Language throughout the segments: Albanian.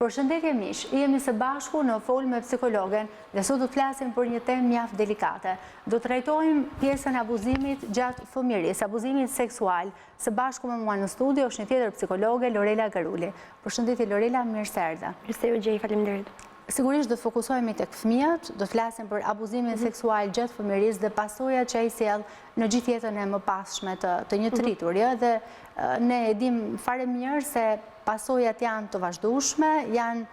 Përshëndetje miq, jemi së bashku në Fol me psikologen dhe sot do të flasim për një temë mjaft delikate. Do të trajtojmë pjesën e abuzimit gjatë fëmijërisë, abuzimit seksual. Së bashku me mua në studio është një tjetër psikologe, Lorela Garuli. Përshëndetje Lorela, mirë se erdhe. Mirë se u gjej, faleminderit. Sigurisht do të fokusohemi tek fëmijët, do të flasim për abuzimin seksual gjatë fëmijërisë dhe pasojat që ai sjell në gjithë jetën e mëpasshme të një tritur, jo? Dhe ne e dim fare mirë se pasojat janë të vazhdueshme, janë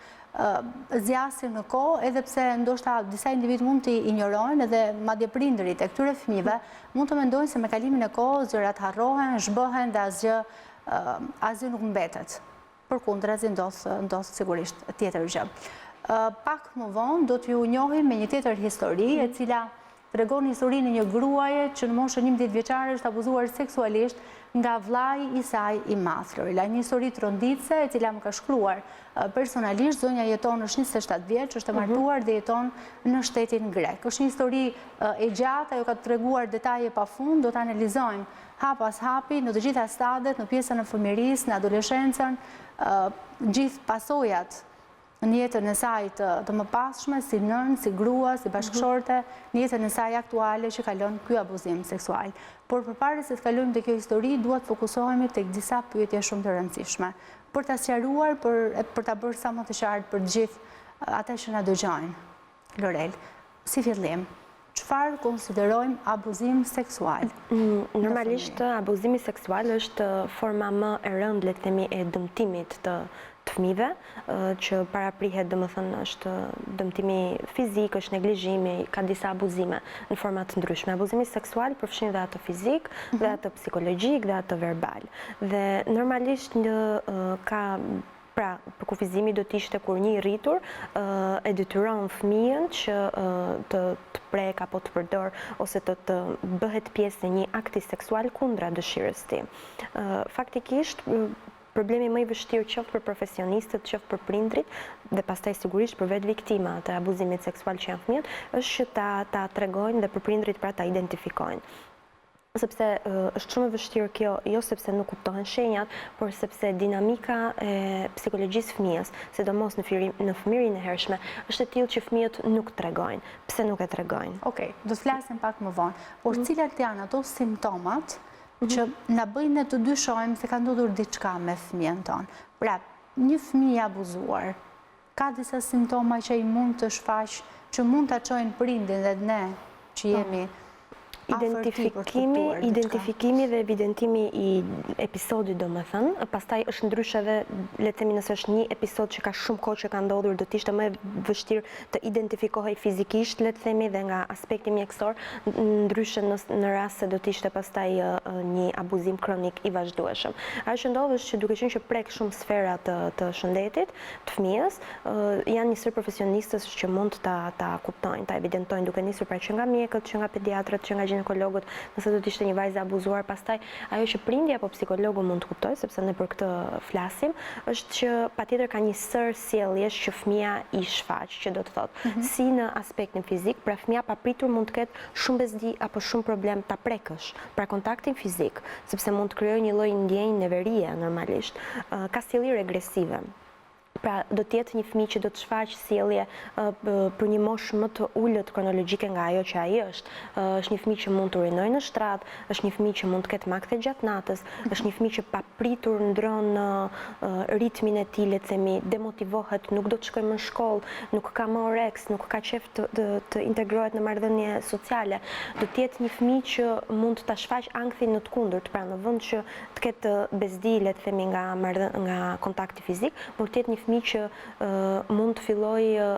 zgjasin në kohë, edhe pse ndoshta disa individ mund t'i ignorojnë edhe madje prindërit e këtyre fëmijëve mund të mendojnë se me kalimin e kohës gjërat harrohen, zhbohen dhe asgjë nuk mbetet. Përkundrazi ndodh sigurisht tjetër gjë. Pak më vonë do t'ju njohim me një tjetër histori, e cila tregon historinë e një gruaje që në moshën 11 vjeçare është abuzuar seksualisht nga vllai i saj i madh. Lorela, një histori tronditse e cila më ka shkruar personalisht. Zonja jeton, është 27 vjeç, është e martuar dhe jeton në shtetin grek. Është një histori e gjatë, ajo ka treguar detaje pafund, do të analizojmë hap pas hapi në të gjitha stadet, në pjesën e fëmijërisë, në adoleshencën, gjithë pasojat në jetën e saj të mëpasshme, si nën, si grua, si bashkëshorte, në jetën e saj aktuale që kalon ky abuzim seksual. Por përpara se të kalojmë te kjo histori, duhet të fokusohemi tek disa pyetje shumë të rëndësishme, për ta sqaruar, për ta bërë sa më të qartë për të gjithë ata që na dëgjojnë. Lorel, si fillim, çfarë konsiderojmë abuzim seksual? Normalisht abuzimi seksual është forma më e rëndë, le të themi, e dëmtimit të fëmijëve, që paraprihet, domethënë, është dëmtimi fizik, është neglizhimi, ka disa abuzime në forma të ndryshme. Abuzimi seksual përfshin dhe atë fizik, dhe atë psikologjik, dhe atë verbal. Dhe normalisht për kufizimi do t'ishte kur një i rritur e detyron fëmijën që të prek apo të përdor ose të bëhet pjesë në një akti seksual kundra dëshirës tij. Faktikisht problemi më i vështirë qoftë për profesionistët, qoftë për prindrit dhe pastaj sigurisht për vetë viktimat e abuzimit seksual që janë fëmijët, është që ta tregojnë dhe për prindrit pra ta identifikojnë. Sepse është shumë e vështirë kjo, jo sepse nuk kuptohen shenjat, por sepse dinamika e psikologjisë fëmijës, sidomos në fëmijërinë e hershme, është e tillë që fëmijët nuk tregojnë. Pse nuk e tregojnë? Okej, do të flasim pak më vonë. Por cilat janë ato simptomat që na bëjnë ne të dyshojmë se ka ndodhur diçka me fëmijën tonë? Pra, një fëmijë i abuzuar ka disa simptoma që ai mund të shfaq, që mund ta çojnë prindin dhe ne që jemi Identifikimi dhe evidentimi i episodit, domethënë, pastaj është ndryshe edhe, le të themi, nëse është një episod që ka shumë kohë që ka ndodhur, do të ishte më e vështirë të identifikohej fizikisht, le të themi, dhe nga aspekti mjekësor, ndryshe në rast se do të ishte pastaj një abuzim kronik i vazhdueshëm. Ajo që ndodh është që duke qenë që prek shumë sfera të shëndetit të fëmijës, janë një sër profesionistës që mund ta kuptojnë, ta evidentojnë, duke nisur pra që nga mjekët, që nga pediatrët, që nga ginekologët, nëse do të ishte një vajzë e abuzuar, pastaj ajo që prindja apo psikologu mund të kuptojë, sepse ne për këtë flasim, është që patjetër ka një sër sjelljesh që fëmia i shfaq, që do të thotë, si në aspektin fizik, pra fëmia papritur mund të ketë shumë bezdi apo shumë problem ta prekësh, pra kontaktin fizik, sepse mund të krijojë një lloj ndjenjë neverie normalisht, ka sjellje regresive. Pra, do të jetë një fëmijë që do të shfaq sjellje për një moshë më të ulët kronologjike nga ajo që ai është. Është një fëmijë që mund të urinojë në shtrat, është një fëmijë që mund të ketë makte gjatë natës, është një fëmijë që papritur ndron ritmin e tij, le të themi, demotivohet, nuk do të shkojë më në shkollë, nuk ka më oreks, nuk ka qejf të integrohet në marrëdhënie sociale. Do të jetë një fëmijë që mund ta shfaq ankthin në të kundërt, pra në vend që të ketë bezdi, le të themi, nga kontakti fizik, mund të jetë një fëmijë që mund të fillojë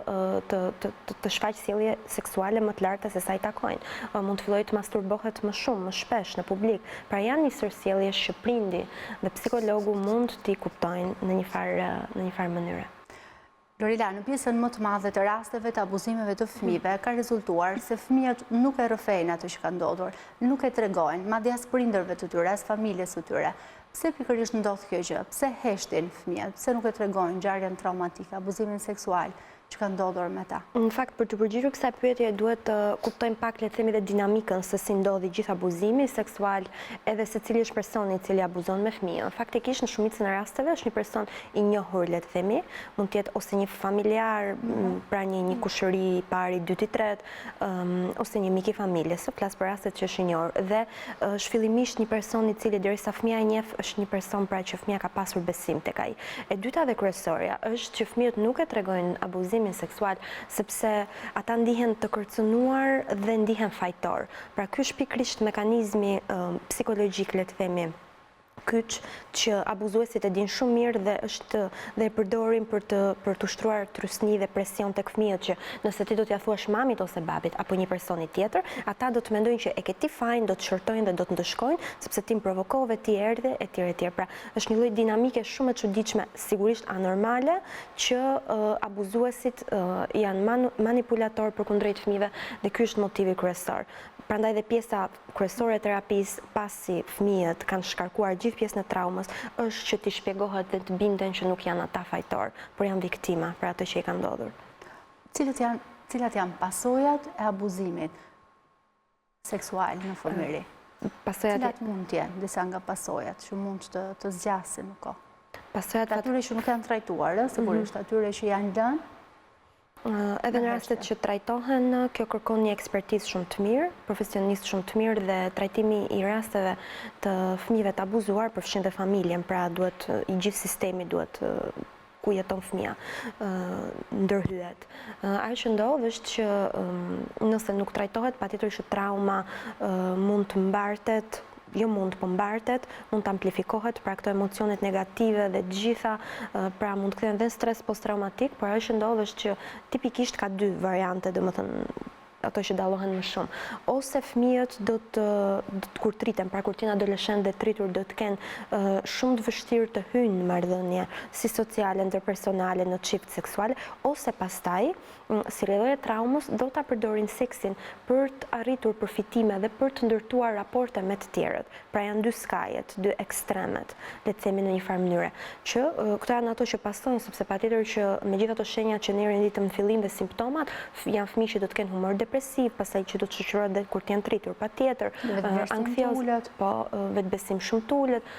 të shfaq sjellje seksuale më të larta se sa i takojnë. Mund të fillojë të masturbohet më shumë, më shpesh në publik. Pra janë një sër sjelljesh që prindi dhe psikologu mund t'i kuptojnë në një farë mënyre. Lorela, në pjesën më të madhe të rasteve të abuzimeve të fëmijëve ka rezultuar se fëmijët nuk e rrëfejnë ato që ka ndodhur, nuk e tregojnë, madje as prindërve të tyre, as familjes së tyre. Pse pikërisht ndodh kjo gjë? Pse heshtin fëmijët? Pse nuk e tregojnë ngjarjen traumatike, abuzimin seksual që ka ndodhur me ta? Në fakt, për të përgjigjur kësaj pyetje duhet të kuptojmë pak, le të themi, dhe dinamikën se si ndodhi gjithë abuzimi seksual edhe se cili është personi i cili abuzon me fëmijën. Faktikisht në shumicën e rasteve është një person i njohur, le të themi, mund të jetë ose një familjar, pra një kushëri i pari, dyti, tret, ose një mik i familjes, flas për rastet që është i njohur. Dhe është fillimisht një person i cili derisa fëmia e njeh është një person pra që fëmia ka pasur besim tek ai. E dyta dhe kryesorja është që fëmijët nuk e tregojnë abuzimin seksual sepse ata ndihen të kërcënuar dhe ndihen fajtor. Pra ky është pikërisht mekanizmi psikologjik, le të themi, kyç që abuzuesit e din shumë mirë dhe e përdorin për të ushtruar trysni dhe presion tek fëmijët që nëse ti do t'ia thuash mamit ose babit apo një personi tjetër, ata do të mendojnë që e ke ti fajin, do të shortojnë dhe do të ndëshkojnë sepse ti më provokove, ti erdhe etj etj. Pra është një lloj dinamike shumë e çuditshme, sigurisht anormale, që abuzuesit janë manipulator përkundrejt fëmijëve dhe ky është motivi kryesor. Prandaj dhe pjesa kryesore e terapisë pasi fëmijët kanë shkarkuar gjithë pjesën e traumës është që t'i shpjegohet dhe të binden që nuk janë ata fajtor, por janë viktima për atë që i ka ndodhur. Cilat janë pasojat e abuzimit seksual në fëmijëri? Cilat mund të jenë disa nga pasojat që mund të zgjasin në kohë? Atyre që nuk janë trajtuar, sigurisht atyre që janë lënë. Edhe në rastet që trajtohen, kjo kërkon një ekspertizë shumë të mirë, profesionistë shumë të mirë dhe trajtimi i rasteve të fëmijëve të abuzuar përfshin dhe familjen, pra duhet i gjithë sistemi duhet ku jeton fëmia ndërhyet. Ajo që ndodh është që nëse nuk trajtohet, patjetër që trauma mund të mbartet, jo mund, po mbartet, mund të amplifikohet, pra këto emocionet negative dhe gjitha, pra mund të kthehen dhe stres post-traumatik, por ajo që ndodh është që tipikisht ka dy variante, domethënë ato që dallohen më shumë. Ose fëmijët do të kur triten, pra kur janë adoleshent dhe tritur do të kenë shumë të vështirë të hyjnë në marrëdhënie si sociale, ndërpersonale, në çift seksuale, ose pastaj si rrjedhë e traumës do ta përdorin seksin për të arritur përfitime dhe për të ndërtuar raporte me të tjerët. Pra janë dy skajet, dy ekstremet, le të themi në një farë mënyre. Që këto janë ato që pasojnë, sepse patjetër që me gjithë ato shenjat që ne renditëm në fillim dhe simptomat, janë fëmijë që do të kenë humor depresiv, pastaj që do të shoqërohet dhe kur të jenë tritur, patjetër, anksioz, po vetbesim shumë të ulët,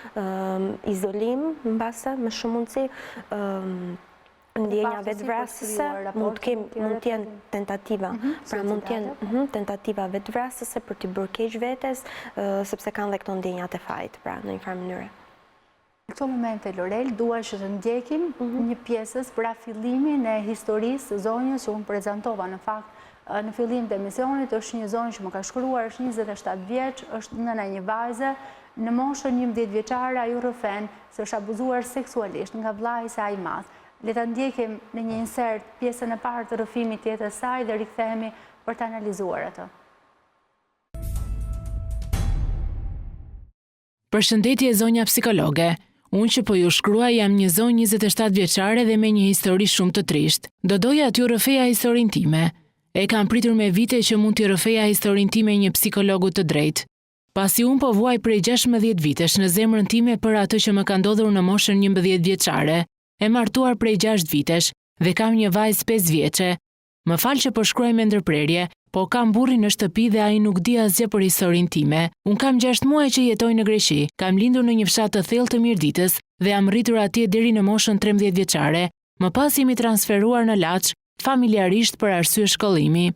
izolim mbase me shumë mundësi, ndjenja vetvrasëse, mund të jenë tentativa, pra mund të jenë tentativa vetvrasëse për t'i bërë keq vetes, sepse kanë dhe këto ndjenjat e fajit, pra në një farë mënyre. Në këto momente, Lorel, dua që të ndjekim një pjesës pra fillimin e historisë së zonjës që unë prezantova. Në fakt, në fillim të emisionit është një zonjë që më ka shkruar, është 27 vjeç, është nëna një vajze, në moshën 11 vjeçare ajo rrëfen se është abuzuar seksualisht nga vllai i saj i madh. Le ta ndjekim në një insert pjesën e parë të rrëfimit të jetës saj dhe rikthehemi për të analizuar atë. Përshëndetje zonja psikologe. Unë që po ju shkruaj jam një zonjë 27 vjeçare dhe me një histori shumë të trisht. Do doja t'ju rrëfeja historinë time. E kam pritur me vite që mund t'ju rrëfeja historinë time një psikologu të drejtë. Pasi unë po vuaj prej 16 vitesh në zemrën time për atë që më ka ndodhur në moshën 11 vjeçare, e martuar prej 6 vitesh dhe kam një vajzë 5 vjeçe. Më fal që po shkruaj me ndërprerje, po kam burrin në shtëpi dhe ai nuk di asgjë për historinë time. Unë kam 6 muaj që jetoj në Greqi, kam lindur në një fshat të thellë të Mirditës dhe jam rritur atje deri në moshën 13 vjeçare. Më pas jemi transferuar në Laç, familjarisht për arsye shkollimi.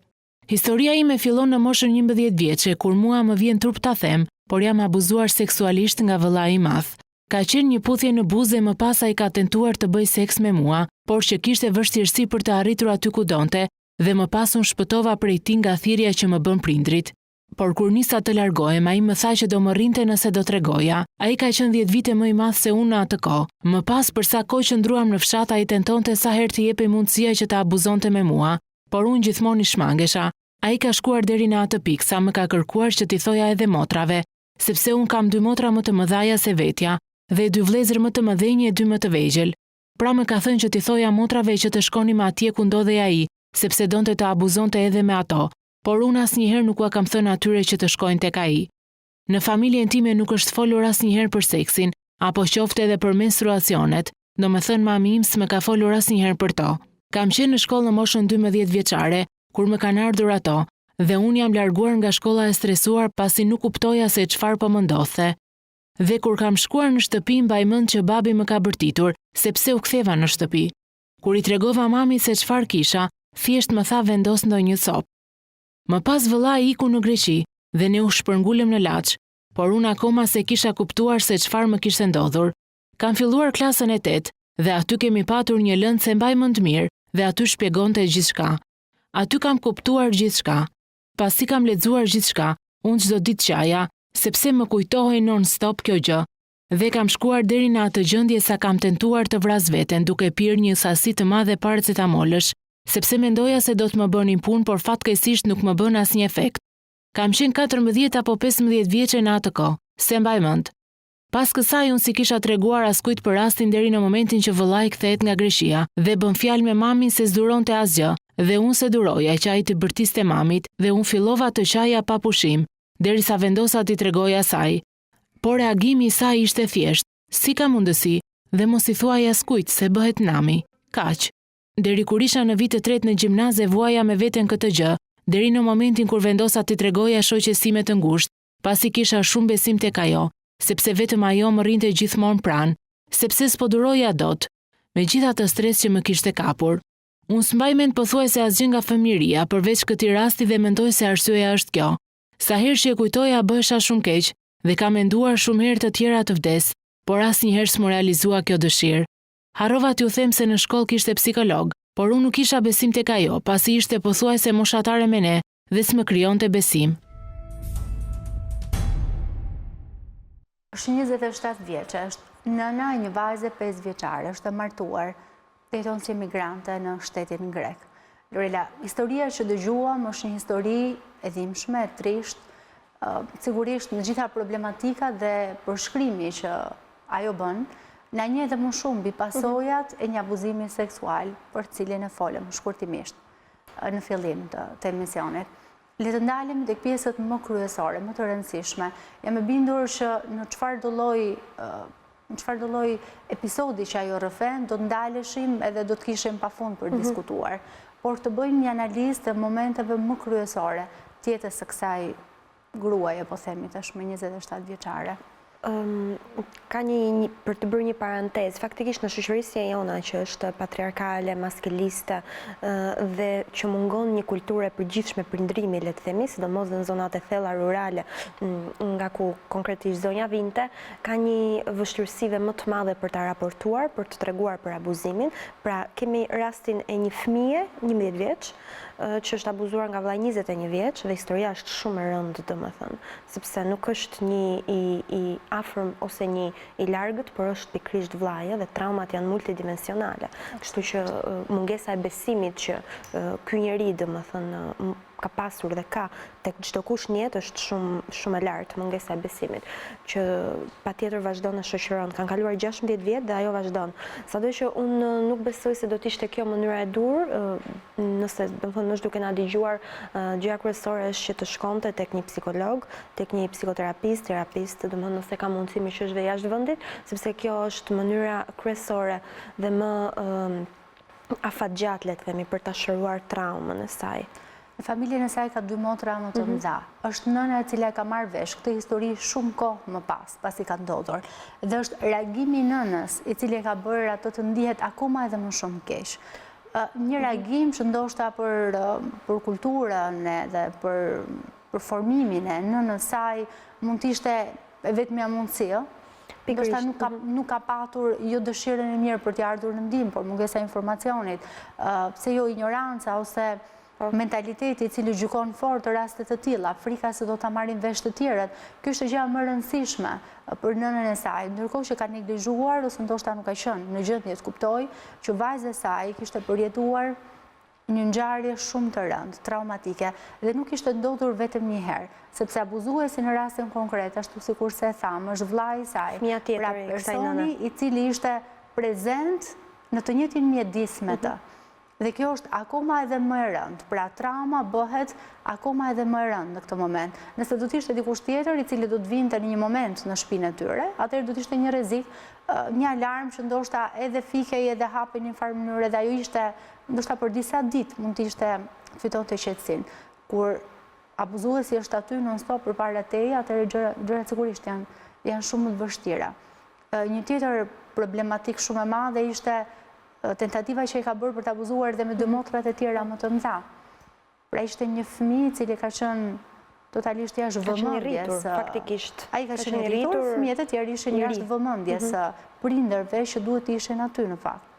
Historia ime fillon në moshën 11 vjeçe, kur mua më vjen turp ta them, por jam abuzuar seksualisht nga vëllai i madh. Ka qenë një puthje në buzë dhe më pas ai ka tentuar të bëj seks me mua, por që kishte vështirësi për të arritur aty ku donte dhe më pas unë shpëtova prej tij nga thirrja që më bën prindrit. Por kur nisa të largohem, ai më tha që do më rrinte nëse do t'rregoja. Ai ka qenë 10 vite më i madh se unë në atë kohë. Më pas për sa kohë që ndruam në fshat, ai tentonte sa herë të jepej mundësia që të abuzonte me mua, por unë gjithmonë i shmangesha. Ai ka shkuar deri në atë pikë sa më ka kërkuar që t'i thoja edhe motrave, sepse unë kam 2 motra më të mëdhaja se vetja dhe 2 vëllezër më të mëdhenj e 2 më të vegjël. Pra më ka thënë që t'i thoja motrave që të shkonim atje ku ndodhej ai, sepse donte të abuzonte edhe me ato, por unë asnjëherë nuk ua kam thënë atyre që të shkojnë tek ai. Në familjen time nuk është folur asnjëherë për seksin, apo qoftë edhe për menstruacionet, domethënë mami im s'më ka folur asnjëherë për to. Kam qenë në shkollë në moshën 12 vjeçare, kur më kanë ardhur ato, dhe unë jam larguar nga shkolla e stresuar pasi nuk kuptoja se çfarë po më ndodhte. Dhe kur kam shkuar në shtëpi mbaj mend që babi më ka bërtitur, sepse u ktheva në shtëpi. Kur i tregova mamit se çfarë kisha, thjesht më tha vendos ndonjë copë. Më pas vëllai iku në Greqi dhe ne u shpërngulëm në Laç, por unë akoma se kisha kuptuar se çfarë më kishte ndodhur. Kam filluar klasën e 8 dhe aty kemi patur një lëndë se mbaj mend mirë dhe aty shpjegonte gjithçka. Aty kam kuptuar gjithçka. Pasi kam lexuar gjithçka, unë çdo ditë qaja, sepse më kujtohej non-stop kjo gjë. Dhe kam shkuar deri në atë gjendje sa kam tentuar të vras veten duke pirë një sasi të madhe paracetamolësh, sepse mendoja se do të më bënin punë, por fatkeqësisht nuk më bën asnjë efekt. Kam qenë 14 apo 15 vjeçe në atë kohë, se mbaj mend. Pas kësaj unë si kisha treguar askujt për rastin deri në momentin që vëllai kthehet nga Greqia dhe bën fjalë me mamin se s'duronte asgjë, dhe unë se duroja që ai të bërtiste mamit dhe unë fillova të qaja pa pushim, derisa vendosa t'i tregoja asaj. Por reagimi i saj ishte thjesht, si ka mundësi, dhe mos i thuaj askujt se bëhet nami. Kaq. Deri kur isha në vit të tretë në gjimnaz e vuaja me veten këtë gjë, deri në momentin kur vendosa t'i tregoja shoqes time të ngushtë, pasi kisha shumë besim tek ajo, sepse vetëm ajo më rrinte gjithmonë pranë, sepse s'po duroja dot, me gjitha të stres që më kishte kapur. Unë s'mbaj mend pothuajse asgjë nga fëmijëria përveç këtij rasti dhe mendoj se arsyeja është kjo. Sa herë që e kujtoja bëhesha shumë keq dhe kam menduar shumë herë të tjera të vdes, por asnjëherë s'më realizua kjo dëshirë. Harrova t'ju them se në shkollë kishte psikolog, por unë nuk kisha besim tek ajo, pasi ishte pothuajse moshatare me ne dhe s'më krijonte besim. Është 27 vjeçe, është nëna e një vajze 5 vjeçare, është e martuar, jeton si emigrante në shtetin grek. Lorela, historia që dëgjuam është një histori e dhimbshme, e trisht, sigurisht në gjitha problematika dhe përshkrimi që ajo bën, na njeh edhe më shumë mbi pasojat e një abuzimi seksual për cilin e folëm shkurtimisht në fillim të emisionit. Le të ndalemi tek pjesët më kryesore, më të rëndësishme. Jam e bindur që në çfarë do lloj episodi që ajo rrëfen, do të ndaleshim edhe do të kishim pafund për diskutuar. Por të bëjmë një analizë të momenteve më kryesore të jetës së kësaj gruaje, po themi tashmë 27 vjeçare. Ka për të bërë një parantezë, faktikisht në shoqërisja jona që është patriarkale, maskiliste dhe që mungon një kulturë e përgjithshme prindrimi, le të themi, sidomos në zonat e thella rurale, nga ku konkretisht zonja vinte, ka një vështirësive më të madhe për ta raportuar, për të treguar për abuzimin. Pra, kemi rastin e një fëmije, 11 vjeç, që është abuzuar nga vllai 21 vjeç dhe historia është shumë e rëndë, domethënë, sepse nuk është një i afërm ose një i largët, por është pikërisht vllaja dhe traumat janë multidimensionale. Kështu që mungesa e besimit që ky njeri, domethënë, ka pasur dhe ka tek çdo kush në jetë është shumë e lartë, mungesa e besimit, që patjetër vazhdon të shoqëron. Kanë kaluar 16 vjet dhe ajo vazhdon. Sado që unë nuk besoj se do të ishte kjo mënyra e dur, nëse domethënë është duke na dëgjuar, gjëja kryesore është që të shkonte tek një psikolog, tek një psikoterapist, terapist, domethënë nëse ka mundësi me qeshve jashtë vendit, sepse kjo është mënyra kryesore dhe më afatgjat, le të themi, për ta shëruar traumën e saj. Në familjen e saj ka 2 motra më të mëdha. Është nëna e cila ka marrë vesh këtë histori shumë kohë më pasi ka ndodhur. Dhe është reagimi i nënës i cili ka bërë ato të ndihet akoma edhe më shumë keq. Një reagim që ndoshta për kulturën dhe për formimin e nënës saj mund të ishte vetëm mundësi, ndoshta nuk ka patur jo dëshirën e mirë për t'i ardhur në ndihmë, por mungesa e informacionit, pse jo ignoranca ose mentaliteti i cili gjykon fort të rastet të tilla, frika se do ta marrin vesh të tjerët. Kjo është gjëja më e rëndësishme për nënën e saj, ndërkohë që ka neglizhuar ose ndoshta nuk ka qenë në gjendje të kuptojë që vajza e saj kishte përjetuar një ngjarje shumë të rëndë, traumatike, dhe nuk ishte ndodhur vetëm një herë, sepse abuzuesi në rastin konkret, ashtu sikurse e tham, është vllai i saj, pra personi i cili ishte prezent në të njëjtin mjedis me të. Dhe kjo është akoma edhe më e rëndë, pra trauma bëhet akoma edhe më e rëndë në këtë moment. Nëse do të ishte dikush tjetër i cili do të vinte në një moment në shtëpinë e tyre, atëherë do të ishte një rrezik, një alarm që ndoshta edhe fikej edhe hapej në një farë mënyrë, dhe ajo ishte ndoshta për disa ditë mund të ishte fitonte qetësinë. Kur abuzuesi është aty non-stop përpara teje, atëherë gjërat sigurisht janë shumë më të vështira. Një tjetër problematik shumë e madhe ishte tentativa që i ka bërë për të abuzuar dhe me 2 motrat e tjera më të mëdha. Pra ishte një fëmijë i cili ka qenë totalisht jashtë vëmendjes. Faktikisht. Ai ka qenë i rritur, fëmijët e tjerë ishin jashtë vëmendjes prindërve që duhet të ishin aty në fakt.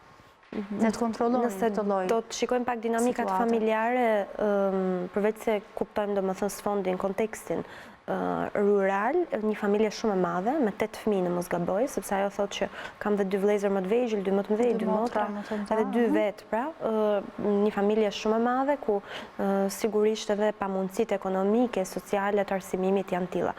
Ne të kontrollojmë këtë lloj. Do të shikojmë pak dinamikat familjare, përveç se kuptojmë domethënë sfondin, kontekstin rural, një familje shumë e madhe, me 8 fëmijë në mos gaboj, sepse ajo thotë që kam dhe 2 vëllezër më të vegjël, 2 më të mëdhenj, 2 motra, edhe 2 vet, pra, një familje shumë e madhe ku sigurisht edhe pamundësitë ekonomike, sociale të arsimimit janë tilla.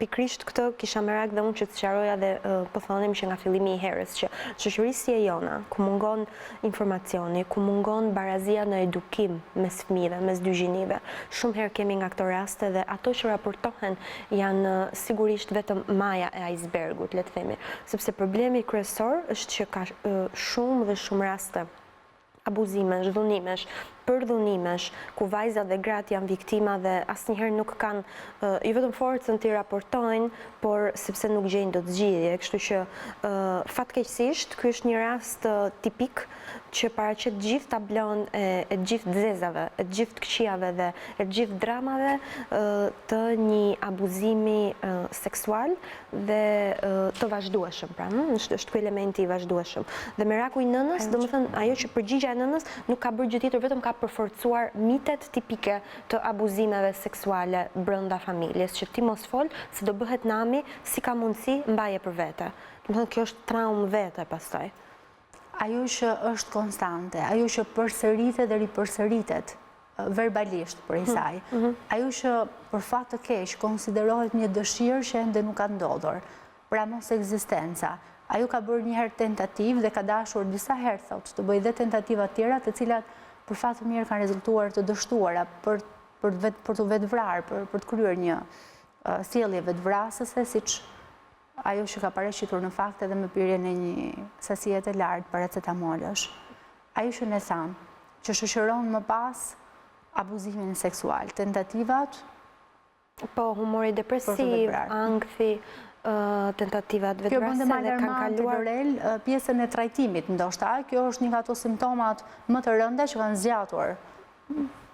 Pikrisht këtë kisha merak dhe unë që të sqaroja dhe po thonim që nga fillimi i herës që shoqërisë si e jona, ku mungon informacioni, ku mungon barazia në edukim mes fëmijëve, mes dy gjinive, shumë herë kemi nga këto raste dhe ato që raportohen janë sigurisht vetëm maja e icebergut, le të themi, sepse problemi kryesor është që ka shumë dhe shumë raste abuzimesh, dhunimesh, përdhunimesh, ku vajzat dhe gratë janë viktima dhe asnjëherë nuk kanë jo vetëm forcën të raportojnë, por sepse nuk gjejnë dot zgjidhje. Kështu që fatkeqësisht ky është një rast tipik që paraqet gjithë tablon e gjithë zezave, e gjithë këqijave dhe e gjithë dramave të një abuzimi seksual dhe të vazhdueshëm, pra, është ky elementi i vazhdueshëm. Dhe meraku i nënës, domethënë ajo që përgjigja e nënës nuk ka bërë gjë tjetër, vetëm ka përforcuar mitet tipike të abuzimeve seksuale brenda familjes, që ti mos fol se do bëhet nami, si ka mundësi mbaje për vete. Domethënë kjo është traumë vete pastaj. Ajo që është konstante, ajo që përsëritet dhe ripërsëritet verbalisht për i saj, ajo që për fat të keq konsiderohet një dëshirë që ende nuk ka ndodhur, pra mos ekzistenca. Ajo ka bërë një herë tentativë dhe ka dashur disa herë, thotë, të bëjë dhe tentativa tjera, të cilat për fat të mirë kanë rezultuar të dështuara për të vetë vrarë, për të kryer një sjellje vetvrasëse, siç ajo që ka paraqitur në fakt edhe me pirjen e një sasie të lartë paracetamolësh. Ajo që ne thamë, që shoqëron më pas abuzimin seksual, tentativat, po humori depresiv, ankthi, tentativat vetvrasëse dhe kanë kaluar pjesën e trajtimit ndoshta. Kjo është një nga ato simptomat më të rënda që kanë zgjatur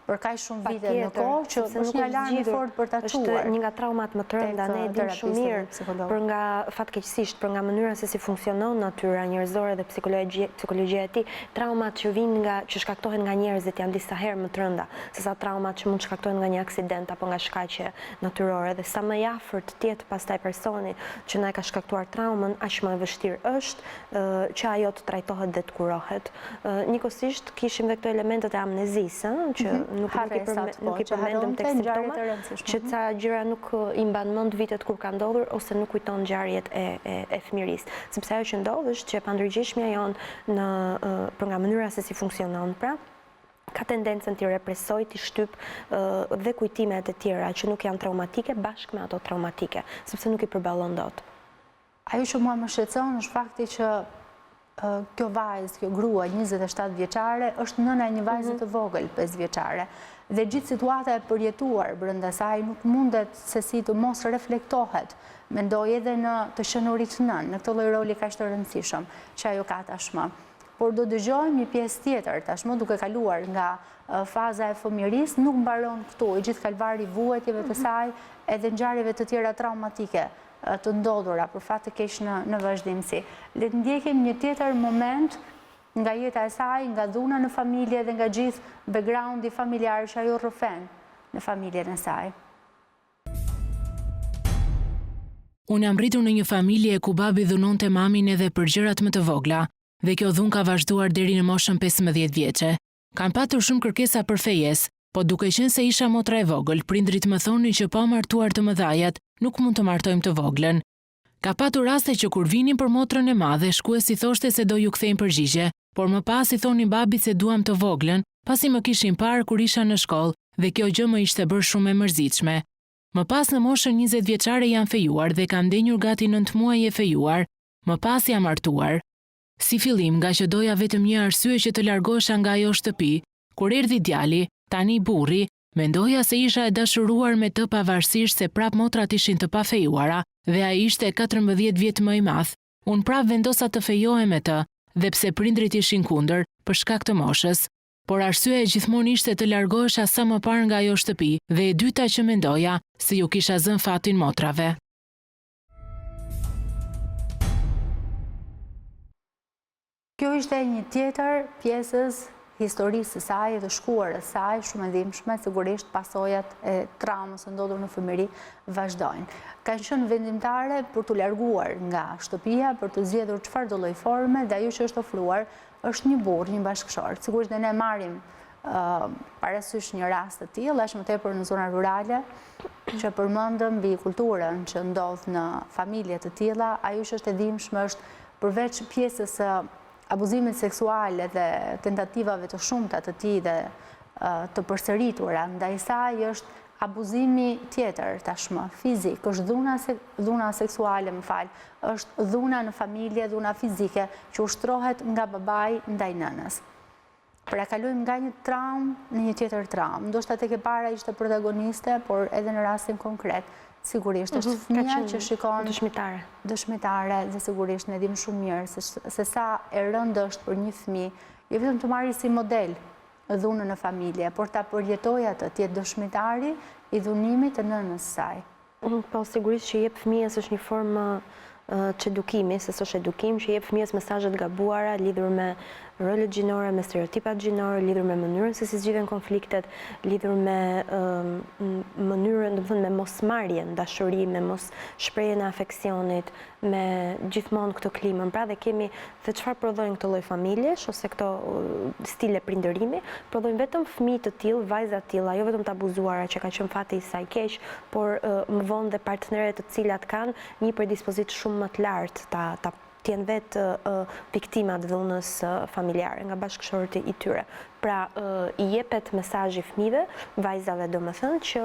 për kaq shumë vite në kohë, që është një alarm i fortë për ta çuar. Është një nga traumat më të rënda, ne e dimë shumë mirë për nga fatkeqësisht, për nga mënyra se si funksionon natyra njerëzore dhe psikologjia e tij. Traumat që vijnë nga që shkaktohen nga njerëzit janë disa herë më të rënda sesa traumat që mund shkaktohen nga një aksident apo nga shkaqe natyrore, dhe sa më i afërt të jetë pastaj personi që na e ka shkaktuar traumën, aq më e vështirë është që ajo të trajtohet dhe të kurohet. Njëkohësisht kishim edhe këto elementet e amnezisë, që nuk i përmendëm tek simptomat, që ca gjëra nuk i mban mend vitet kur ka ndodhur ose nuk kujton ngjarjet e fëmirisë. Sepse ajo që ndodh është që pandërgjeshmja jonë për nga mënyra se si funksionon, pra, ka tendencën të represoj, të shtyp dhe kujtimet e tjera që nuk janë traumatike bashkë me ato traumatike, sepse nuk i përballon dot. Ajo që mua më shqetëson është fakti që kjo vajzë, kjo grua 27 vjeçare, është nëna e një vajze të vogël 5 vjeçare. Dhe gjithë situata e përjetuar brenda saj nuk mundet se si të mos reflektohet, mendoj edhe në të shënurit nën, në këtë lloj roli kaq të rëndësishëm që ajo ka tashmë. Por do dëgjojmë një pjesë tjetër tashmë, duke kaluar nga faza e fëmijërisë, nuk mbaron këtu, i gjithë kalvari i vuajtjeve të saj, edhe ngjarjeve të tjera traumatike të ndodhura për fat të keq në vazhdimsi. Le të ndjekim një tjetër moment nga jeta e saj, nga dhuna në familje dhe nga gjithë backgroundi familjar që ajo rrëfen në familjen e saj. Unë jam rritur në një familje ku babi dhunonte mamin edhe për gjërat më të vogla, dhe kjo dhunë ka vazhduar deri në moshën 15 vjeçe. Kam patur shumë kërkesa për fejes, po duke qenë se isha motra e vogël, prindrit më thonin që pa martuar të mëdhajat, nuk mund të martojmë të voglën. Ka patur raste që kur vinin për motrën e madhe, shkuesi thoshte se do ju kthejnë përgjigje, por më pas i thonin babit se duam të voglën, pasi më kishin parë kur isha në shkollë dhe kjo gjë më ishte bërë shumë e mërzitshme. Më pas në moshën 20 vjeçare jam fejuar dhe kam ndenjur gati 9 muaj e fejuar, më pas jam martuar. Si fillim, nga që doja vetëm një arsye që të largohesha nga ajo shtëpi, kur erdhi djali, tani burri, mendoja se isha e dashuruar me të pavarësisht se prap motrat ishin të pafejuara dhe ai ishte 14 vjet më i madh. Unë prap vendosa të fejohem me të, dhe pse prindrit ishin kundër për shkak të moshës, por arsyeja gjithmonë ishte të largohesha sa më parë nga ajo shtëpi dhe e dyta që mendoja se ju kisha zënë fatin motrave. Kjo ishte një tjetër pjesës historisë së saj, të shkuarës saj, shumë e dhimbshme, sigurisht pasojat e traumës së ndodhur në fëmijëri vazhdojnë. Kanë qenë vendimtare për të larguar nga shtëpia, për të zgjedhur çfarë do lloj forme, dhe ajo që është ofruar është një burr, një bashkëshort. Sigurisht ne marrim parasysh një rast të tillë, është më tepër në zona rurale, që përmendëm mbi kulturën që ndodh në familje të tilla. Ajo që është e dhimbshme është përveç pjesës së abuzimit seksual dhe tentativave të shumta të tij dhe të përsëritura ndaj saj është abuzimi tjetër tashmë, fizik, është dhuna seksuale, është dhuna në familje, dhuna fizike që ushtrohet nga babai ndaj nënës. Pra kalojmë nga një traumë në një tjetër traumë. Ndoshta tek e para ishte protagoniste, por edhe në rastin konkret sigurisht është fëmia që shikon dëshmitare dhe sigurisht ne dim shumë mirë se sa e rëndë është për një fëmijë jo vetëm të marrë si model dhunën në familje, por ta përjetojë atë, të jetë dëshmitari i dhunimit të nënës saj. Po sigurisht që jep fëmijës është një formë edukimi, se s'është edukim, që jep fëmijës mesazhe të gabuara lidhur me rolet gjinore, me stereotipat gjinore, lidhur me mënyrën se si zgjidhen konfliktet, lidhur me mënyrën, domethënë me mosmarrjen, dashuri, me mos shprehjen e afeksionit, me gjithmonë këtë klimën. Pra dhe kemi se çfarë prodhojnë këto lloj familjesh ose këto stile prindërimi, prodhojnë vetëm fëmijë të tillë, vajza të tilla, jo vetëm të abuzuara që ka qenë fati i saj keq, por më vonë dhe partnerët të cilat kanë një predispozit shumë më të lartë ta tjenë vetë viktimat dhunës familjare nga bashkëshorti i tyre. Pra, i jepet mesazhi fëmijëve, vajzave domethënë, që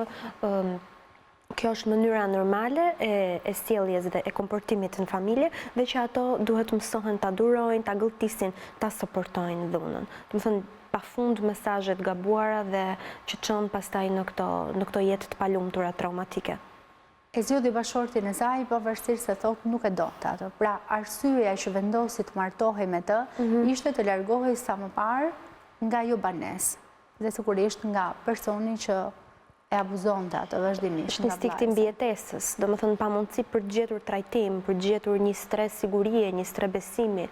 kjo është mënyra normale e sjelljes dhe e komportimit në familje dhe që ato duhet mësohen ta durojnë, ta gëlltisin, ta suportojnë dhunën. Domethënë, pafund mesazhe të gabuara dhe që çon pastaj në këto jetë të palumtura traumatike. E zgjodhi bashkëshortin e saj, pavarësisht se thotë nuk e donte atë. Pra, arsyeja që vendosi të martohej me të ishte të largohej sa më parë nga ajo banesë dhe sigurisht nga personi që e abuzonte atë vazhdimisht. Është instikti mbijetesës, domethënë pamundësi për të gjetur trajtim, për të gjetur një stres sigurie, një stres besimi,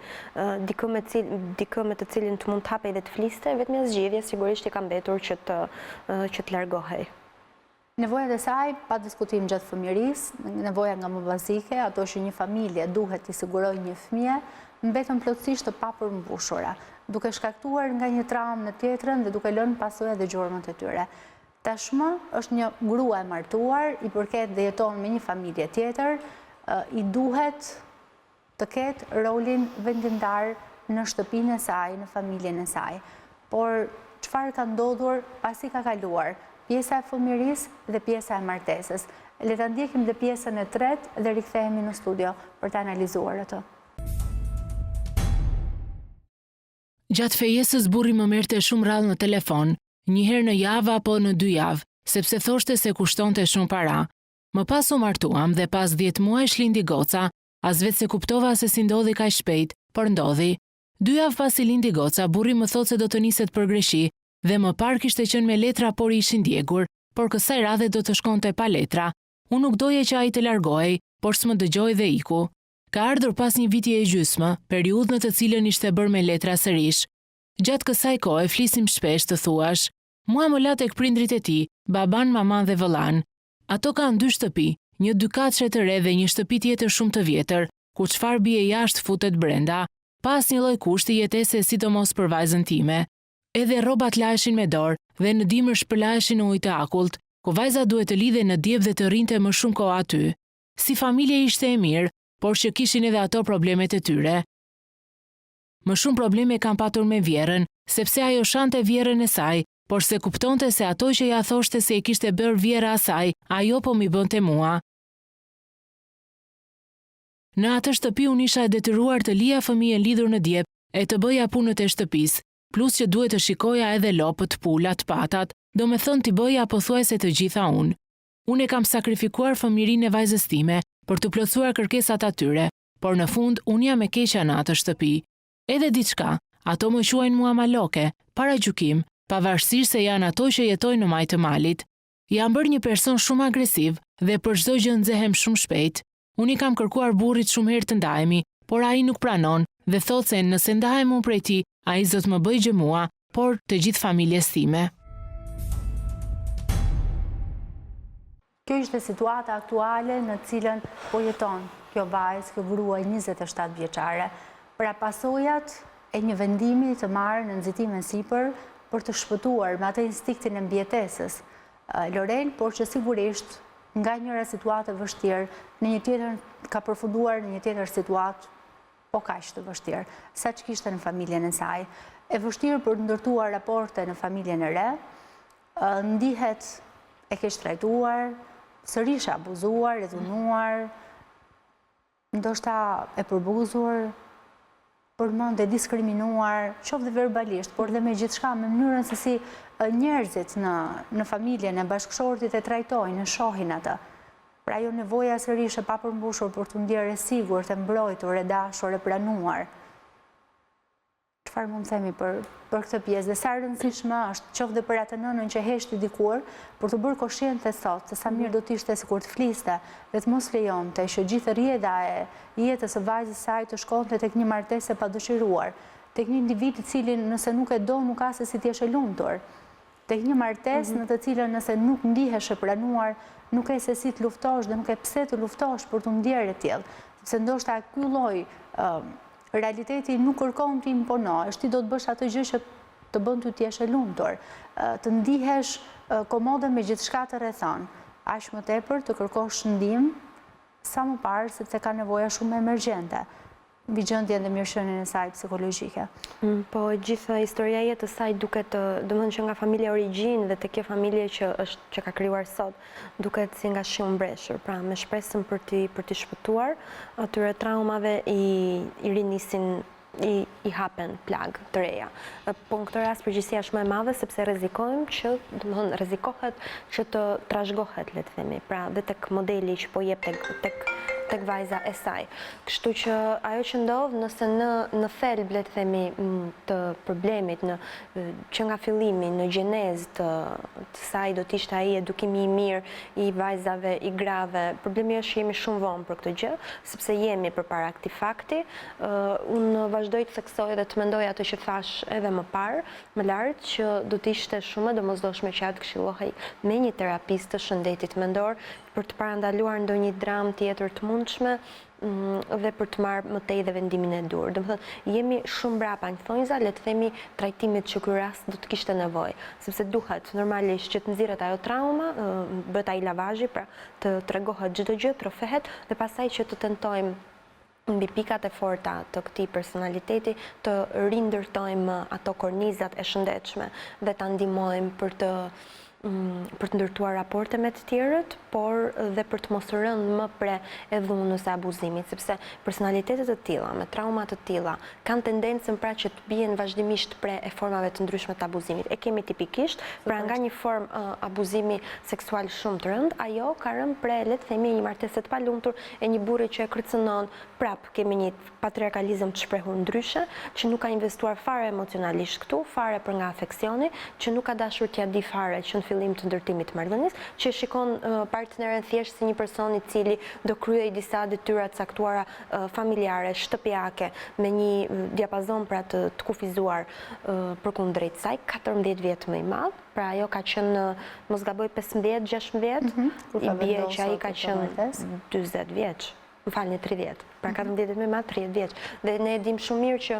dikë me të cilin të mund të hapej dhe të fliste, vetëm një zgjedhje sigurisht i ka mbetur që të largohej. Nevojat e saj, pa diskutim gjatë fëmijërisë, nevoja nga më bazike, ato që një familje duhet t'i sigurojë një fëmijë, mbetën plotësisht të papërmbushura, duke shkaktuar nga një traumë në tjetrën dhe duke lënë pasojat dhe gjurmët e tyre. Tashmë është një grua e martuar, i përket dhe jeton me një familje tjetër, i duhet të ketë rolin vendimtar në shtëpinë e saj, në familjen e saj. Por çfarë ka ndodhur pasi ka kaluar pjesa e fëmijërisë dhe pjesa e martesës? Le ta ndjekim dhe pjesën e tretë dhe rikthehemi në studio për të analizuar atë. Gjatë fejesës burri më merrte shumë rrallë në telefon, një herë në javë apo në 2 javë, sepse thoshte se kushtonte shumë para. Më pas u martuam dhe pas 10 muajsh lindi goca, as vetë se kuptova se si ndodhi kaq shpejt, por ndodhi. 2 javë pasi lindi goca, burri më thotë se do të niset për Greqi dhe më parë kishte qenë me letra por i ishin djegur, por kësaj radhe do të shkonte pa letra. Unë nuk doje që ai të largohej, por s'më dëgjoi dhe iku. Ka ardhur pas një viti e gjysmë, periudhë në të cilën ishte bërë me letra sërish. Gjatë kësaj kohe flisim shpesh të thuash. Mua më la tek prindrit e tij, baban, maman dhe vëllan. Ato kanë 2 shtëpi, një 2 katëshe të re dhe një shtëpi tjetër shumë të vjetër, ku çfarë bie jashtë futet brenda, pas një lloj kushti jetese sidomos për vajzën time. Edhe rrobat laheshin me dorë dhe në dimër shpërlaheshin në ujë të akullt, ku vajza duhet të lidhe në diep dhe të rinte më shumë kohë aty. Si familje ishte e mirë, por që kishin edhe ato problemet e tyre. Më shumë probleme kam patur me vjerën, sepse ajo shante vjerën e saj, por se kuptonte se ato që ja thoshte se i kishte bërë vjera asaj, ajo po mi bënte mua. Në atë shtëpi unë isha e detyruar të lija fëmijën lidhur në djep e të bëja punët e shtëpisë, plus që duhet të shikoja edhe lopët, pulat, patat, do me thënë t'i bëja pothuajse të gjitha unë. Unë e kam sakrifikuar fëmijërinë e vajzës time për të plotësuar kërkesat atyre, por në fund unë jam e keqja në atë shtëpi. Edhe diçka, ato më quajnë mua maloke, para gjykim, pavarësisht se janë ato që jetojnë në majtë të malit. Jam bërë një person shumë agresiv dhe për çdo gjë nxehem shumë shpejt. Unë i kam kërkuar burrit shumë herë të ndahemi, por ai nuk pranon dhe thotë se nëse ndahem unë prej tij, ai do të më bëjë gjë mua, por të gjithë familjes time. Kjo ishte situata aktuale në cilën po jeton kjo vajzë, kjo gruaj 27 vjeçare. Pra pasojat e një vendimi të marrë në nxitimin sipër për të shpëtuar me atë instiktin e mbjetesës Lorel, por që sigurisht nga njëra situatë vështirë në një tjetër ka përfunduar në një tjetër situatë po kaq të vështirë, sa që kishte në familjen e saj. E vështirë për të ndërtuar raporte në familjen e re, ndihet e keq trajtuar, sërish abuzuar, e dhunuar, ndoshta e përbuzur, përmend e diskriminuar, qoftë dhe verbalisht, por dhe me gjithçka, me mënyrën se si njerëzit në familjen e bashkëshortit e trajtojnë, e shohin atë. Pra ajo nevoja sërish e papërmbushur për të ndjerë e sigurt, e mbrojtur, e dashur, e pranuar. Çfarë mund të themi për këtë pjesë? Dhe sa rëndësishme është qoftë dhe për atë nënën që heshti dikur për të bërë koshjente sot, se sa mirë do të ishte sikur të fliste dhe të mos lejonte që gjithë rrjedha e jetës së vajzës saj të shkonte tek një martesë e padëshiruar, tek një individ i cili nëse nuk e do nuk ka se si të jesh e lumtur, tek një martesë në të cilën nëse nuk ndihesh e pranuar, nuk e se si të luftosh dhe nuk e pse të luftosh për të ndjerë e tillë, sepse ndoshta ky lloj realiteti nuk kërkon të imponohesh, ti do të bësh atë gjë që të bën ty të jesh e lumtur, të ndihesh komode me gjithçka të rrethon, aq më tepër të kërkosh ndihmë sa më parë sepse ka nevoja shumë emergjente mbi gjendjen dhe mirëqenien e saj psikologjike. Po gjithë historia e jetës saj duket, domethënë që nga familja origjinë dhe te kjo familje që ka krijuar sot, duket si nga shi umbreshur, pra me shpresën për t'i shpëtuar atyre traumave i rinisin i hapen plag të reja. Po në këtë rast përgjegjësia është më e madhe sepse rrezikojmë që, domethënë rrezikohet që të trashëgohet, le të themi, pra dhe tek modeli që po jep tek vajza e saj. Kështu që ajo që ndodh nëse në thelb, le të themi, të problemit, që nga fillimi, në gjenezë të saj do të ishte ai edukimi i mirë i vajzave, i grave. Problemi është që jemi shumë vonë për këtë gjë, sepse jemi përpara këtij fakti. Unë vazhdoj të theksoj dhe të mendoj atë që thash edhe më parë, më lart, që do të ishte shumë e domosdoshme që atë këshillohej me një terapist të shëndetit mendor për të parandaluar ndonjë dramë tjetër të mundshme dhe për të marrë më tej dhe vendimin e dur. Domethënë jemi shumë mbrapa në thonjza, le të themi, trajtimit që ky rast do të kishte nevojë, sepse duhet normalisht që të nxirret ajo trauma, bëhet ai lavazhi, pra të tregohet çdo gjë, trofehet dhe pastaj që të tentojmë mbi pikat e forta të këtij personaliteti të rindërtojmë ato kornizat e shëndetshme dhe ta ndihmojmë për të ndërtuar raporte me të tjerët, por dhe për të mos rënë më pre e dhunës e abuzimit, sepse personalitetet të tilla, me trauma të tilla, kanë tendencën pra që të bien vazhdimisht pre e formave të ndryshme të abuzimit. E kemi tipikisht, pra nga një formë abuzimi seksual shumë të rënd, ajo ka rënë pre, le të themi, një martesë të palumtur e një burri që e kërcënon, prap kemi një patriarkalizëm të shprehur ndryshe, që nuk ka investuar fare emocionalisht këtu, fare për nga afeksioni, që nuk ka dashur t'ia di fare që në fillim të ndërtimit të marrëdhënies, që shikon partneren thjesht si një person i cili do kryej disa detyra të caktuara familjare, shtëpiake, me një diapazon pra të kufizuar përkundrejt saj, 14 vjet më i madh, pra ajo ka qenë, mos gaboj, 15-16, i bie që ai ka qenë 40 vjeç. Më falni, 30, pra 14 më madh, 30 vjeç. Dhe ne e dim shumë mirë që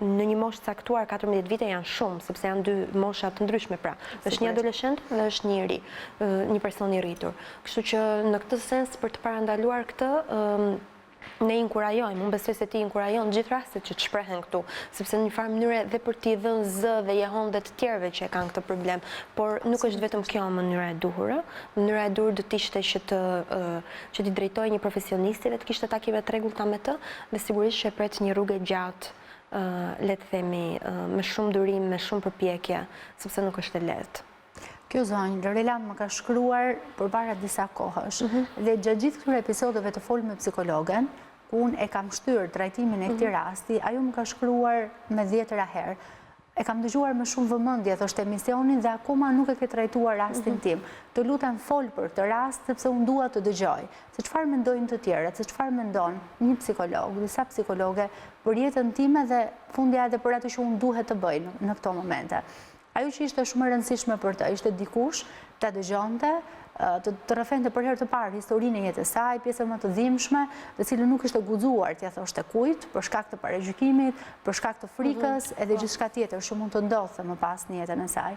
në një moshë caktuar 14 vite janë shumë, sepse janë dy mosha të ndryshme, pra. Është një adoleshent dhe është një i ri, një person i rritur. Kështu që në këtë sens për të parandaluar këtë, Ne inkurajojmë, unë besoj se ti inkurajon gjithë rastet që të shprehen këtu, sepse në një farë mënyre dhe për t'i dhënë zë dhe jehon dhe të tjerëve që e kanë këtë problem, por nuk është vetëm kjo mënyra e duhur. Mënyra e duhur do të ishte që t'i drejtoj një profesionisti dhe të kishte takime të rregullta me të, dhe sigurisht që e pret një rrugë gjatë, le të themi, me shumë durim, me shumë përpjekje, sepse nuk është e lehtë. Kjo zonjë, Lorela më ka shkruar përpara disa kohësh, dhe gjatë gjithë këtyre episodeve të fol me psikologen, ku unë e kam shtyrë trajtimin e këtij rasti, ajo më ka shkruar me 10 herë. E kam dëgjuar me shumë vëmendje, thoshte emisionin, dhe akoma nuk e ke trajtuar rastin tim. Të lutem fol për këtë rast, sepse unë dua të dëgjoj se çfarë mendojnë të tjerët, se çfarë mendon një psikolog, disa psikologe për jetën time dhe fundja edhe për atë që unë duhet të bëj në këto momente. Ajo që ishte shumë e rëndësishme për të, ishte dikush të dëgjonte, të rrëfente për herë të parë historinë e jetës saj, pjesën më të dhimbshme, dhe cilën nuk ishte guxuar t'ia thoshte kujt, për shkak të paragjykimit, për shkak të frikës, edhe gjithçka tjetër që mund të ndodhte më pas në jetën e saj.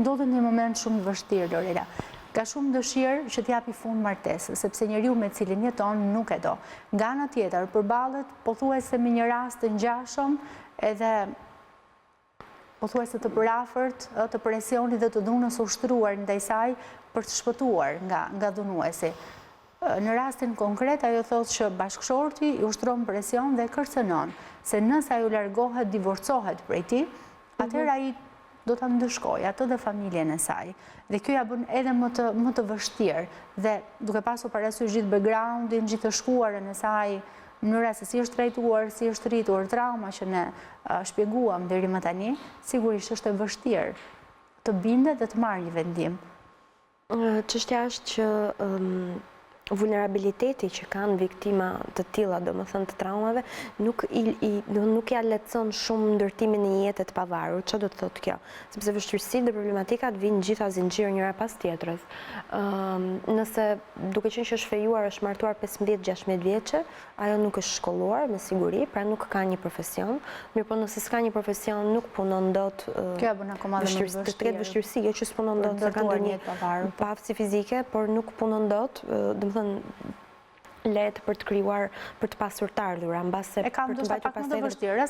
Ndodhet një moment shumë i vështirë, Lorela. Ka shumë dëshirë që t'japi fund martesës, sepse njeriu me cilin jeton nuk e do. Nga ana tjetër, përballet pothuajse me një rast të ngjashëm, edhe pothuajse të përafërt të presionit dhe të dhunës ushtruar ndaj saj për të shpëtuar nga dhunuesi. Në rastin konkret, ajo thotë që bashkëshorti i ushtron presion dhe kërcënon, se nëse ajo largohet, divorcohet prej tij, atëherë ai do ta ndëshkojë atë dhe familjen e saj. Dhe kjo ja bën edhe më të vështirë, dhe duke pasur parasysh gjithë backgroundin, gjithë të shkuarën e saj, mënyra se si është trajtuar, si është rritur, trauma që ne shpjeguam deri më tani, sigurisht është e vështirë të bindet dhe të marrë një vendim. Çështja është që vulnerabiliteti që kanë viktima të tilla, domethënë të traumave, nuk ja lehtëson shumë ndërtimin e një jete të pavarur. Çfarë do të thotë kjo? Sepse vështirësitë dhe problematikat vijnë gjitha zinxhir njëra pas tjetrës. Nëse duke qenë që është fejuar, është martuar 15-16 vjeçe, ajo nuk është shkolluar me siguri, pra nuk ka një profesion. Mirëpo nëse s'ka një profesion, nuk punon dot. Kjo bën akoma më vështirë. Të ketë vështirësi, jo që s'punon dot, se ka ndonjë pavësi fizike, por nuk punon dot, lehtë për të krijuar, për të pasur të ardhura, mbase për të mbajtur pastaj.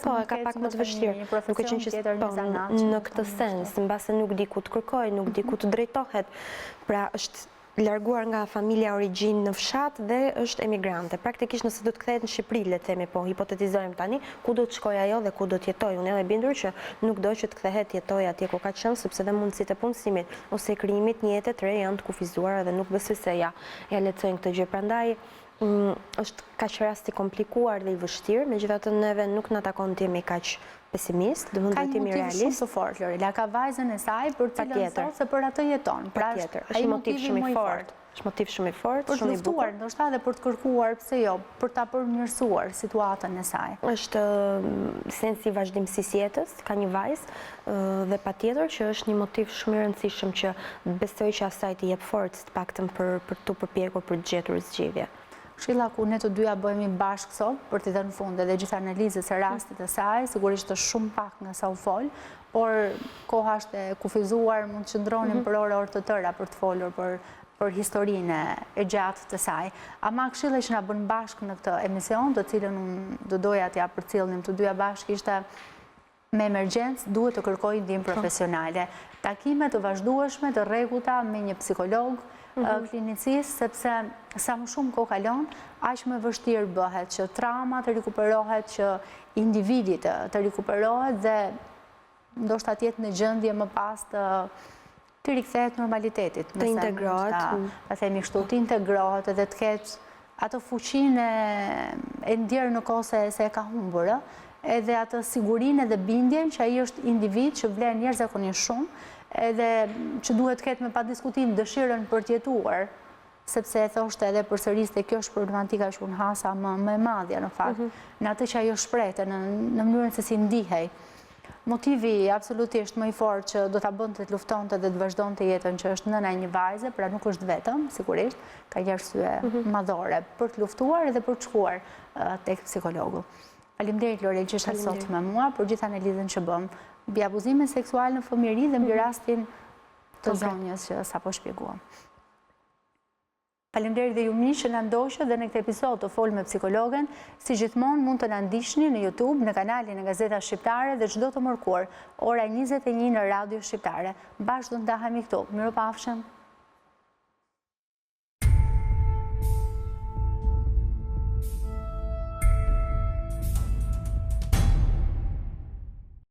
Po, e ka pak më të vështirë. Duke qenë që në këtë sens, mbase nuk di ku të kërkojë, nuk di ku të drejtohet. Pra është larguar nga familja origjinë në fshat dhe është emigrante. Praktikisht nëse do të kthehet në Shqipëri, le të themi, po hipotetizojmë tani, ku do të shkojë ajo dhe ku do të jetojë. Unë jam e bindur që nuk do që të kthehet jetojë atje ku ka qenë, sepse dhe mundësitë e punësimit ose krijimit një jete të re janë të kufizuara dhe nuk besoj se ja lehtësojnë këtë gjë. Prandaj është kaq rasti komplikuar dhe i vështirë, megjithatë neve nuk na takon të jemi kaq pesimist, do të jemi realist. Ka një motiv shumë të fortë, Lorela, ka vajzën e saj për të thotë se për atë jeton. Pra është motiv shumë i fortë. Është motiv shumë i fortë, shumë i bukur. Për të luftuar, ndoshta edhe për të kërkuar, pse jo, për ta përmirësuar situatën e saj. Është sensi i vazhdimësisë jetës, ka një vajzë dhe patjetër që është një motiv shumë i rëndësishëm që besoj që asaj të jep forcë të paktën për tu përpjekur për të gjetur zgjidhje. Këshilla ku ne të dyja bëhemi bashkë sot për t'i dhënë fund edhe gjithë analizës së rastit të saj, sigurisht është shumë pak nga sa u fol, por koha është e kufizuar, mund të qëndronim për orë të tëra për të folur për historinë e gjatë të saj. Ama këshilla që na bën bashkë në këtë emision, të cilën unë do doja t'ja përcjellnim të dyja bashkë, ishte me emergjencë duhet të kërkojë ndihmë profesionale. Takime të vazhdueshme, të rregullta me një psikolog klinicistë, sepse sa më shumë kohë kalon, aq më vështirë bëhet që trauma të rikuperohet, që individi të rikuperohet dhe ndoshta të jetë në gjendje më pas të rikthehet normalitetit. Të integrohet. Ta themi kështu, të integrohet edhe të ketë atë fuqinë e ndjerë në kohë se e ka humbur, edhe atë sigurinë dhe bindjen që ai është individ që vlen jashtëzakonisht shumë, edhe që duhet të ketë me pa diskutim dëshirën për të jetuar, sepse e thoshte edhe përsëriste kjo është problematika që unë hasa më e madhja në fakt, në atë që ajo shprehte, në mënyrën se si ndihej. Motivi absolutisht më i fortë që do ta bënte të luftonte dhe të vazhdonte jetën, që është nëna e një vajze, pra nuk është vetëm, sigurisht, ka një arsye madhore për të luftuar edhe për të shkuar tek psikologu. Faleminderit Lorel që ishe sot me mua për gjithë analizën që bëm mbi abuzimin seksual në fëmijëri dhe mbi rastin të zonjës që sapo shpjeguam. Faleminderit dhe ju miq që na ndoqët dhe në këtë episod të Fol me psikologen. Si gjithmonë mund të na ndiqni në YouTube, në kanalin e Gazetas Shqiptare dhe çdo të mërkur, ora 21 në Radio Shqiptare. Bashkë do ndahemi këtu. Mirupafshim.